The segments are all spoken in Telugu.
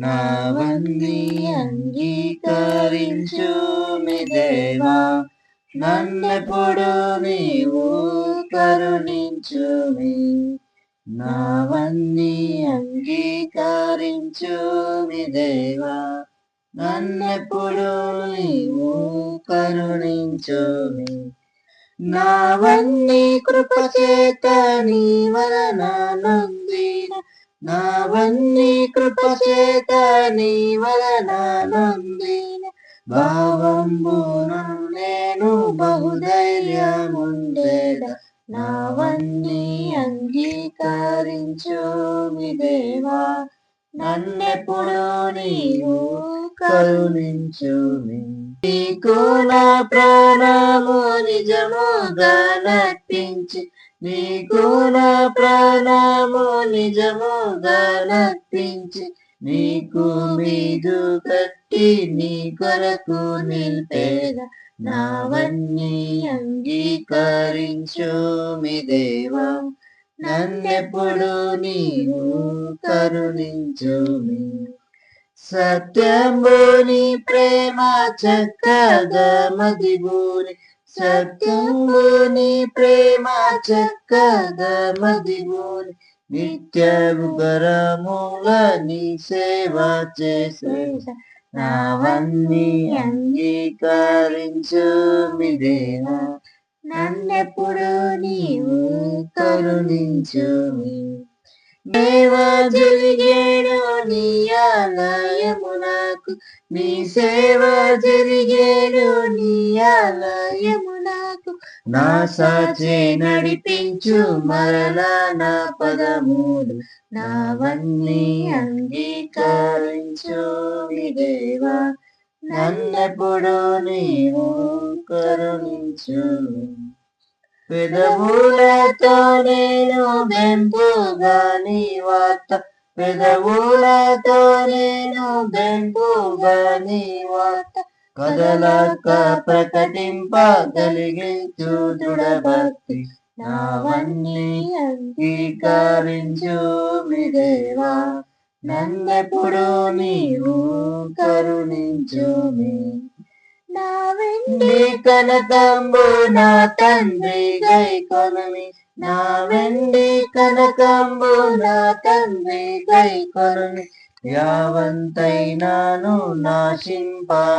నావన్నీ అంగీకరించు మీ దేవా, నన్నెప్పుడు నీవు కరుణించుమి. నావన్నీ అంగీకరించు మీ దేవా, నన్నెప్పుడు నీవు కరుణించుమి. నావన్నీ కృపచేత నీ వలన నొందిన, నావన్నీ కృపచేత నీ వలన నొందిన భావంబును నేను బహుధైర్యముండెద. నావన్నీ అంగీకరించు మీ దేవా, నన్నెప్పుడు నీవు కరుణించుమి. నీకు నా ప్రాణము నిజముగా నర్పించి, నీకు నా ప్రాణము నిజముగా నర్పించి, నీకు మీదు కట్టి నీ కొరకు నిలిపేద. నావన్నీ అంగీకరించు మీ దేవా, నన్నెప్పుడు నీవు కరుణించుమి. సత్యంబుని ప్రేమ చక్కగా మదిబూని, సత్యంబుని ప్రేమ చక్కగా మదిబూని, నిత్యము గరముల నీ సేవ చేసేద. నావన్నీ అంగీకరించు మీ దేవా, నన్నెప్పుడు నీవు కరుణించుమి. దేవ జరిగేను నీ ఆలయమునకు, నీ సేవ జరిగేను నీ ఆలయమునకు. నా సాచే నడిపించు మరలా నా పదములు, నావన్నీ అంగీకరించు మీ దేవా, నన్నెప్పుడు నీవు కరుణించుమి. పెదవులతో నేను బెంపుగా నీ వార్త, పెదవులతో నేను బెంపుగా నీ వార్త కదలక ప్రకటింపగలిగించు దృఢభక్తి. నావన్నీ అంగీకరించు మీ దేవా, నన్నెప్పుడు నీవు కరుణించుమి. నా వెండి కనకంబు నా తండ్రి గైకొనుమి, నా వెండి కనకంబు నా తండ్రి గైకొనుమి. యావంతైనాను నాశింపమదిలోన,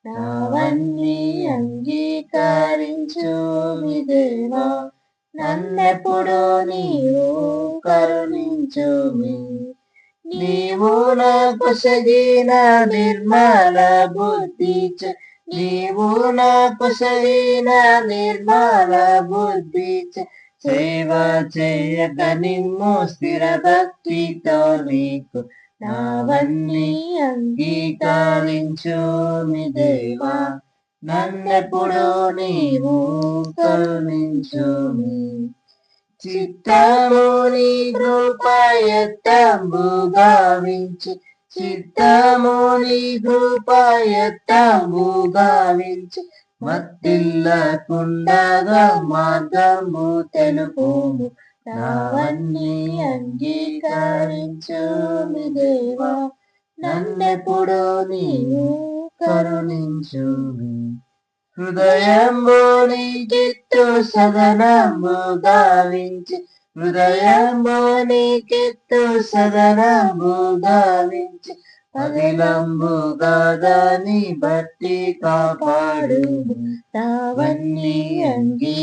నావన్నీ అంగీకరించు మీ దేవా, నన్నెప్పుడు నీవు కరుణించుమి. నీవు నా కొసగిన నిర్మల బుద్ధి, నీవు నా కొసగిన నిర్మల బుద్ధి, సేవ చేయక నిమ్ము స్థిర భక్తితో నీకు. నావన్నీ అంగీకరించు మీ దేవా, నన్నెప్పుడు నీవు కరుణించుమి. చిత్తముని కృపయత్తంబు గావించి, చిత్తముని కృపయత్తంబు గావించి, మత్తిల్లకుండగా మార్గము తెలుపుము. నావన్నీ అంగీకరించు మీ దేవా, నన్నెప్పుడు నీవు కరుణించుమి. హృదయంబుని కిత్తు సదనంబు గావించి, హృదయంబుని కిత్తు సదనంబు గావించి, పదిలంబుగా దాని బట్టి కాపాడు. నావన్నీ అంగీ